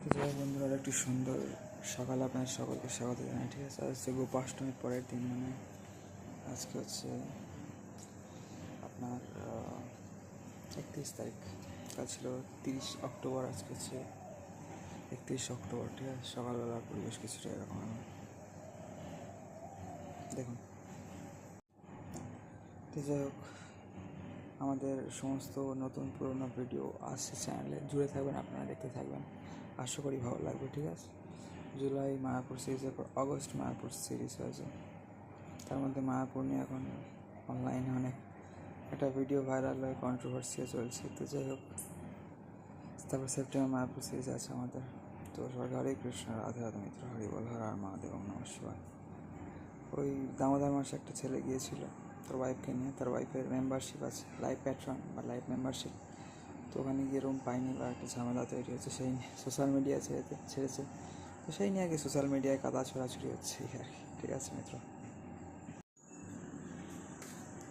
তো যাই হোক বন্ধুরা, একটি সুন্দর সকাল আপনার সকলকে স্বাগত জানাই। ঠিক আছে, আজ হচ্ছে গোপাষ্টমীর পরের দিন, মানে আজকে হচ্ছে আপনার 31 তারিখ। কাল ছিল 30 অক্টোবর, আজকে হচ্ছে 31 অক্টোবর। ঠিক আছে, সকালবেলার পরিবেশ কিছুটা এরকম দেখুন। তো যাই হোক, আমাদের সমস্ত নতুন পুরোনো ভিডিও আসছে চ্যানেলে, জুড়ে থাকবেন, আপনারা দেখতে থাকবেন, আশা করি ভালো লাগবে। ঠিক আছে, জুলাই মায়াপুর সিরিজের পর অগস্ট মায়াপুর সিরিজ হয়েছে, তার মধ্যে মায়াপুর নিয়ে এখন অনলাইনে অনেক একটা ভিডিও ভাইরাল হয়ে কন্ট্রোভার্সিও চলছে। তো যাই হোক, তারপর সেপ্টেম্বর মায়াপুর সিরিজ আছে আমাদের। তো সরকার হরে কৃষ্ণ, রাধে রাধে মিত্র, হরি বল, হর হর মহাদেব, ওম নমঃ শিবায়। ওই দামোদর মাসে একটা ছেলে গিয়েছিল তার ওয়াইফকে নিয়ে, তার ওয়াইফের মেম্বারশিপ আছে, লাইফ প্যাট্রন বা লাইফ মেম্বারশিপ। তো ওখানে গিয়ে রুম পাইনি বা একটা ঝামেলা তৈরি হচ্ছে, সেই নিয়ে সোশ্যাল মিডিয়া ছেড়েছে। তো সেই নিয়ে আগে সোশ্যাল মিডিয়ায় কাদা ছড়াছড়ি হচ্ছে আর কি। ঠিক আছে মিত্র,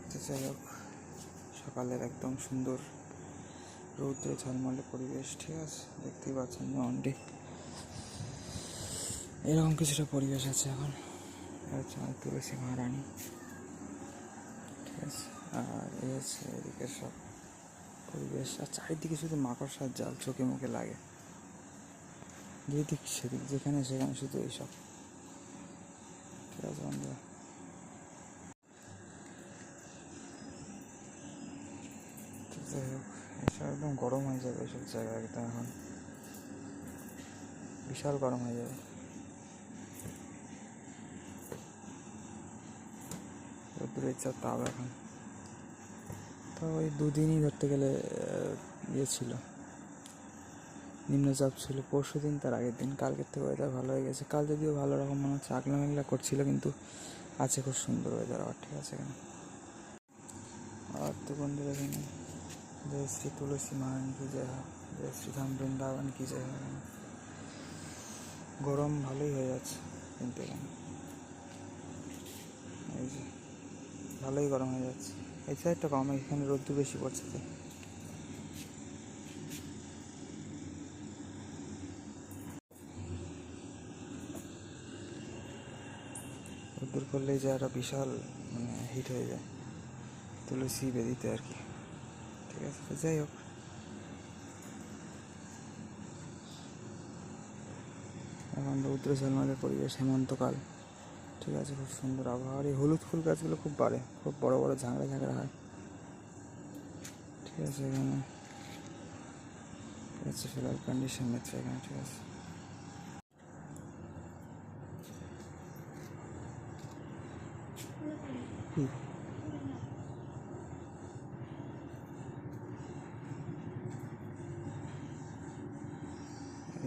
তো যাই হোক, সকালের একদম সুন্দর রৌদ্রে ঝলমলে পরিবেশ। ঠিক আছে, দেখতেই পাচ্ছেন মন্ডি এরকম কিছুটা পরিবেশ আছে এখন। হচ্ছে আমার তুলসী মহারানী। ঠিক আছে, আর এই হচ্ছে এদিকে সব পরিবেশ, আর চারিদিকে শুধু মাকড়সার জাল চোখে মুখে লাগে, যেদিক সেদিক যেখানে সেখানে শুধু এইসব। ঠিক আছে বন্ধুরা, তো যাই হোক, এসব একদম গরম হয়ে যাবে, এসব জায়গা একদম এখন বিশাল গরম হয়ে যাবে। রোদ্দুরের যা তাপ এখন, তো ওই দুদিনই ধরতে গেলে ইয়ে ছিল, নিম্নচাপ ছিল পরশু দিন, তার আগের দিন। কালকের থেকে ওয়েদার ভালো হয়ে গেছে। কাল যদিও ভালো রকম মনে হচ্ছে আগলা মেঘলা করছিল, কিন্তু আছে খুব সুন্দর ওয়েদার আবার। ঠিক আছে এখানে, আর তো বন্ধুরা এখানে জয় শ্রী তুলসী মহারানী কি জয় হয়, জয় শ্রীধাম বৃন্দাবন কি জয় হয়। গরম ভালোই হয়ে যাচ্ছে কিন্তু এখানে, এই যে ভালোই গরম হয়ে যাচ্ছে। এই সাইডটা কম, এখানে রোদ্দুর বেশি পড়ছে। তো রোদ্দুর করলেই যে একটা বিশাল মানে হিট হয়ে যায় তুলসী বেদিতে আর কি। ঠিক আছে, তো যাই হোক, এখন রৌদ্র ঝলমলে পরিবেশ, হেমন্তকাল। ঠিক আছে, খুব সুন্দর আবহাওয়া। আর এই হলুদ ফুল গাছগুলো খুব বাড়ে, খুব বড় বড় ঝাঁকড়া ঝাঁকড়া হয়। ঠিক আছে, এখানে হচ্ছে ফিলহাল কন্ডিশন নিচ্ছে এখানে। ঠিক আছে,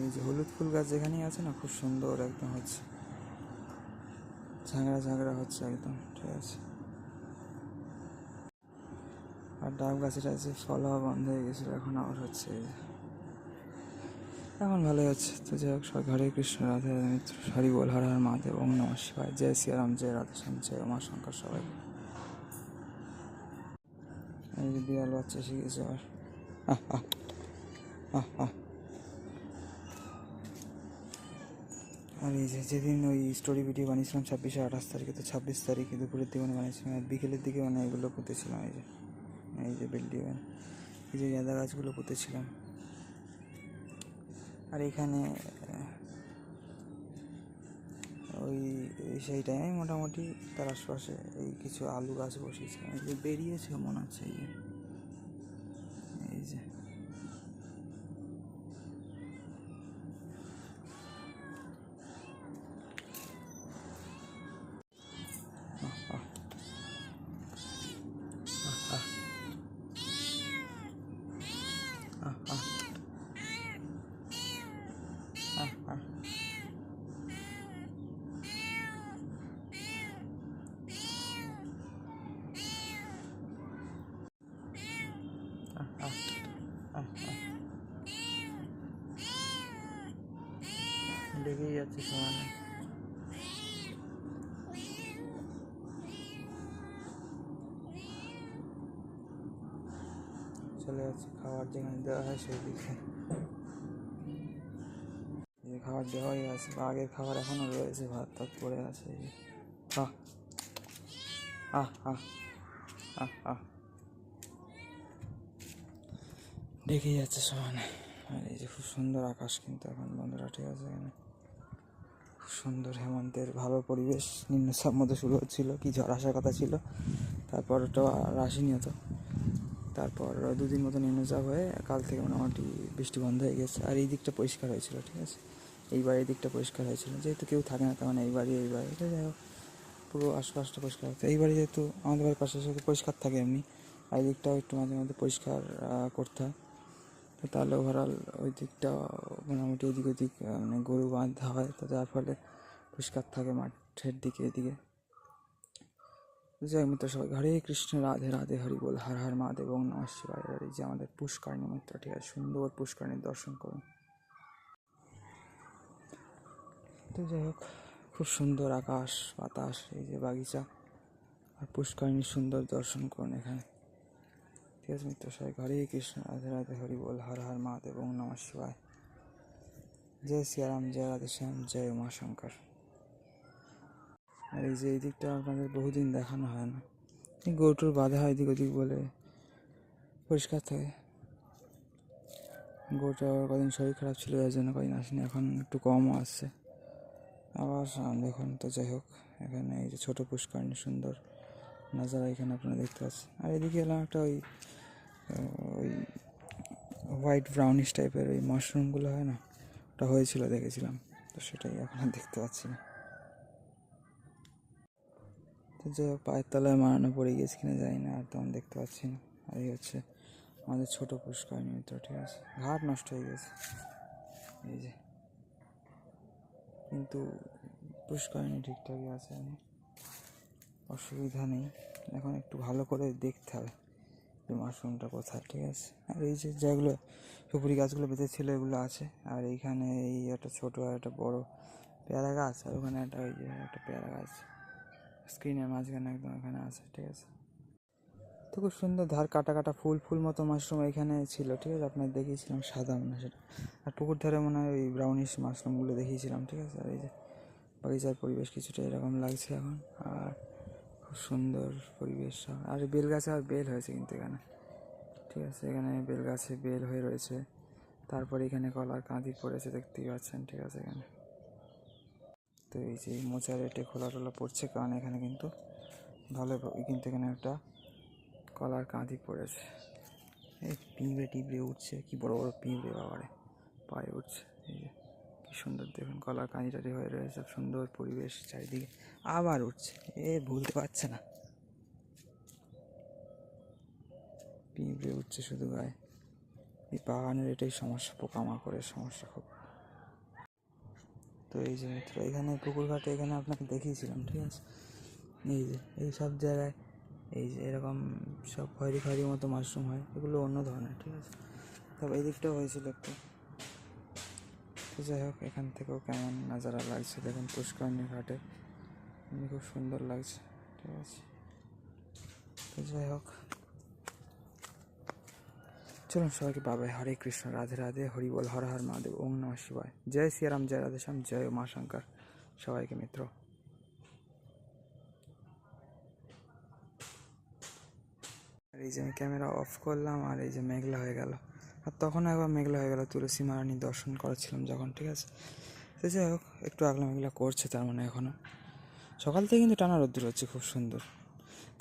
এই যে হলুদ ফুল গাছ যেখানেই আছে না, খুব সুন্দর একদম হচ্ছে, ঝাঁকড়া ঝাঁকড়া হচ্ছে একদম। ঠিক আছে, আর ডাব গাছের আছে ফল হওয়া বন্ধ হয়ে গেছিলো, এখন আবার হচ্ছে, এখন ভালোই হচ্ছে। তো যাই হোক, হরে কৃষ্ণ, রাধে রাধে মিত্র, হরি বল, হর হর মহাদেব, ওম নমঃ শিবায়, জয় শ্রীরাম, জয় রাধেশ্যাম, জয় উমা শঙ্কর সবাই। এই যে বিড়াল বাচ্চা শিখেছে আবার, আহ আহ আহ আহ। আর এই যে যেদিন ওই স্টোরি ভিডিও বানিয়েছিলাম 26 আর 28 তারিখে, তো 26 তারিখে দুপুরের দিকে বানিয়েছিলাম, আর বিকেলের দিকে মানে এগুলো পুঁতেছিলাম। এই যে বিল্ডিং, এই যে গাঁদা গাছগুলো পুঁতেছিলাম। আর এখানে ওই সেই টাইমে মোটামুটি তার আশপাশে এই কিছু আলু গাছ বসিয়েছিলাম, এই যে বেরিয়েছে মনে হচ্ছে। এই যে লেগেই যাচ্ছে সমানে। চলে যাচ্ছে খাবার যেখানে দেওয়া হয় সেই দিকে। যে খাবার দেওয়াই আছে, বা আগের খাবার এখনও রয়েছে, ভাত টাত পড়ে আছে। এই যে আহ আহ আহ আহ আহ ডেকেই যাচ্ছে সমানে। আর এই যে খুব সুন্দর আকাশ কিন্তু এখন বন্ধুরা, ঠিক আছে। এখানে খুব সুন্দর হেমন্তের ভালো পরিবেশ। নিম্নচাপ মতো শুরু হচ্ছিলো, কি ঝড় আসার কথা ছিল, তারপর ওটাও আর আসেনি হতো। তারপর 2 দিন মতো নিম্নচাপ হয়ে কাল থেকে মোটামুটি বৃষ্টি বন্ধ হয়ে গেছে। আর এই দিকটা পরিষ্কার হয়েছিল, ঠিক আছে। এই বাড়ির দিকটা পরিষ্কার হয়েছিল, যেহেতু কেউ থাকে না, তার মানে এই বাড়ি এটা যাই হোক পুরো আশপাশটা পরিষ্কার হতো। এই বাড়ি যেহেতু আমাদের বাড়ির পাশে সাথে পরিষ্কার থাকে এমনি, আর এই দিকটাও একটু মাঝে মাঝে পরিষ্কার করতে হয়। তো তাহলে ওভারঅল ওই দিকটা মোটামুটি এদিক ওদিক মানে গরু বাঁধা হয়, তো যার ফলে পরিষ্কার থাকে মাঠের দিকে এদিকে। জয় মিত্র সবাই, হরে কৃষ্ণ, রাধে রাধে, হরি বল, হর হর মহাদেব, ওং নমঃ শিবায়। আর এই যে আমাদের পুষ্করিণী মিত্র, ঠিক আছে, সুন্দর পুষ্করিণীর দর্শন করুন। তো যাই হোক, খুব সুন্দর আকাশ বাতাস, এই যে বাগিচা আর পুষ্করিণীর সুন্দর দর্শন করুন এখানে, ঠিক আছে মিত্র সবাই। হরে কৃষ্ণ, রাধে রাধে, হরি বল, হর হর মহাদেব, ওং নমঃ শিবায়। জয় সিয়ারাম, জয় রাধে শ্যাম, জয় উমা শঙ্কর। আর এই যে এই দিকটা আপনাদের বহুদিন দেখানো হয় না, এই গরুটুর বাঁধা হয় এদিক ওদিক বলে পরিষ্কার থাকে। গরুটা কদিন শরীর খারাপ ছিল, যার জন্য কদিন আসেনি, এখন একটু কমও আসছে আবার দেখুন। তো যাই হোক, এখানে এই যে ছোটো পুষ্করিণী সুন্দর নাজারা এখানে আপনারা দেখতে পাচ্ছেন। আর এদিকে এলাম একটা ওই হোয়াইট ব্রাউনিশ টাইপের ওই মাশরুমগুলো হয় না, ওটা হয়েছিল দেখেছিলাম, তো সেটাই এখন আর দেখতে পাচ্ছি না। তো যাই হোক, পায়ের তলায় মারানো পড়ে গিয়েছে কিনা জানি না, আর তেমন দেখতে পাচ্ছি না। আর এই হচ্ছে আমাদের ছোটো পুষ্করিণী মিত্র, ঠিক আছে। ঘাট নষ্ট হয়ে গেছে এই যে, কিন্তু পুষ্করিণী ঠিকঠাকই আছে, অসুবিধা নেই। এখন একটু ভালো করে দেখতে হবে যে মাশরুমটা কোথায়, ঠিক আছে। আর এই যে যেগুলো সুপুরি গাছগুলো বেঁধেছিল এগুলো আছে, আর এইখানে এই একটা ছোটো আর একটা বড় পেয়ারা গাছ, আর ওখানে একটা ওই যে একটা পেয়ারা গাছ স্ক্রিনের মাঝখানে একদম এখানে আছে, ঠিক আছে। তো খুব সুন্দর ধার কাটা কাটা ফুল ফুল মতো মাশরুম এখানে ছিল, ঠিক আছে। আপনার দেখিয়েছিলাম সাদা মনে হয় সেটা, আর পুকুর ধারে মনে হয় ওই ব্রাউনিশ মাশরুমগুলো দেখিয়েছিলাম, ঠিক আছে। আর এই যে বাগিচার পরিবেশ কিছুটা এরকম লাগছে এখন, আর খুব সুন্দর পরিবেশ। আর বেল গাছে আর বেল হয়েছে কিন্তু এখানে, ঠিক আছে। এখানে বেল গাছে বেল হয়ে রয়েছে, তারপরে এখানে কলার কাঁদি পড়েছে দেখতেই পাচ্ছেন, ঠিক আছে এখানে। তো এই যে মোচা রেটে খোলা টোলা পড়ছে, কারণ এখানে কিন্তু ভালো, কিন্তু এখানে একটা কলার কাঁদি পড়েছে। এই পিঁপড়ে টিপড়ে উঠছে, কি বড় বড় পিঁপড়ে বাবারে পায়ে উঠছে। এই যে কি সুন্দর দেখুন, কলার কাঁদিটারি হয়ে রয়েছে, সুন্দর পরিবেশ চারিদিকে, আবার উঠছে, ভুলতে পারছে না, পিঁপড়ে উঠছে শুধু গায়ে। এই বাগানের এটাই সমস্যা, পোকামাকড়ের সমস্যা খুব। তো এই যে মিত্র, এখানে পুকুর ঘাটে এখানে আপনাকে দেখিয়েছিলাম, ঠিক আছে। এই যে এই সব জায়গায় এই যে এরকম সব খয়েরি খয়েরি মতো মাশরুম হয়, এগুলো অন্য ধরনের, ঠিক আছে। তবে এই দিকটাও হয়েছিল একটু। তো যাই হোক, এখান থেকেও কেমন নাজারা লাগছে দেখুন, পুষ্করিণী ঘাটে খুব সুন্দর লাগছে, ঠিক আছে। তো যাই হোক, চলুন সবাইকে বাবাই, হরে কৃষ্ণ, রাধে রাধে, হরি বল, হর হর মহাদেব, ওং নমঃ শিবায়। জয় সিয়ারাম, জয় রাধে শ্যাম, জয় মা শঙ্কর সবাইকে মিত্র। আর এই যে আমি ক্যামেরা অফ করলাম, আর এই যে মেঘলা হয়ে গেল, আর তখন একবার মেঘলা হয়ে গেল তুলসী মহারানীর দর্শন করেছিলাম যখন, ঠিক আছে। তো যাই হোক, একটু আগলা মেঘলা করছে, তার মানে এখনও সকাল থেকে কিন্তু টানা রোদ্দুর হচ্ছে খুব সুন্দর।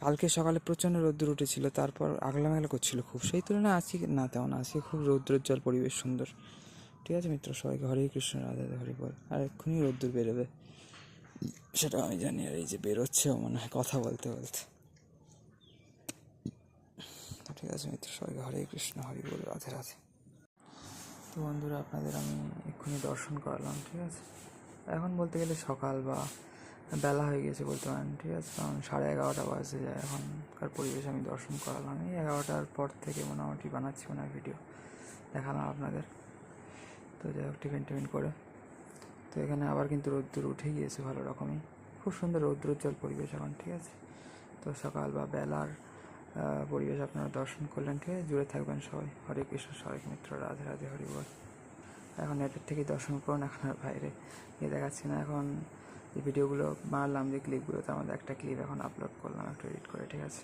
কালকে সকালে প্রচণ্ড রোদ্দুর উঠেছিল, তারপর আগলা মেঘলা করছিল খুব, সেই তুলনায় আজকে না তেমন, আজকে খুব রৌদ্রোজ্জ্বল পরিবেশ সুন্দর, ঠিক আছে মিত্র সবাইকে হরে কৃষ্ণ, রাধে হরি বল। আর এক্ষুনি রোদ্দুর বেরোবে সেটা আমি জানি, আর এই যে বেরোচ্ছেও মনে হয় কথা বলতে বলতে। ঠিক আছে মিত্র সবাইকে হরে কৃষ্ণ, হরি বল, রাধে রাধে। তো বন্ধুরা, আপনাদের আমি এক্ষুনি দর্শন করালাম, ঠিক আছে। এখন বলতে গেলে সকাল বা বেলা হয়ে গেছে বলতে পারেন, ঠিক আছে, কারণ 11:30 বাজে যায় এখনকার পরিবেশ আমি দর্শন করালাম। এই 11টার পর থেকে মোটামুটি বানাচ্ছি মনে হয় ভিডিও, দেখালাম আপনাদের। তো যাই হোক, টিফিন করে তো এখানে আবার কিন্তু রোদ্দুর উঠে গিয়েছে ভালো রকমই, খুব সুন্দর রৌদ্রোজ্জ্বল পরিবেশ এখন, ঠিক আছে। তো সকাল বা বেলার পরিবেশ আপনারা দর্শন করলেন, ঠিক আছে। জুড়ে থাকবেন সবাই, হরে কৃষ্ণ, সবাই মিত্র, রাধে রাধে, হরি বল। এখন নেটের থেকেই দর্শন করুন, এখন আর বাইরে গিয়ে দেখাচ্ছি না। এখন যে ভিডিওগুলো বানালাম, যে ক্লিপগুলো, তার মধ্যে একটা ক্লিপ এখন আপলোড করলাম একটু এডিট করে, ঠিক আছে।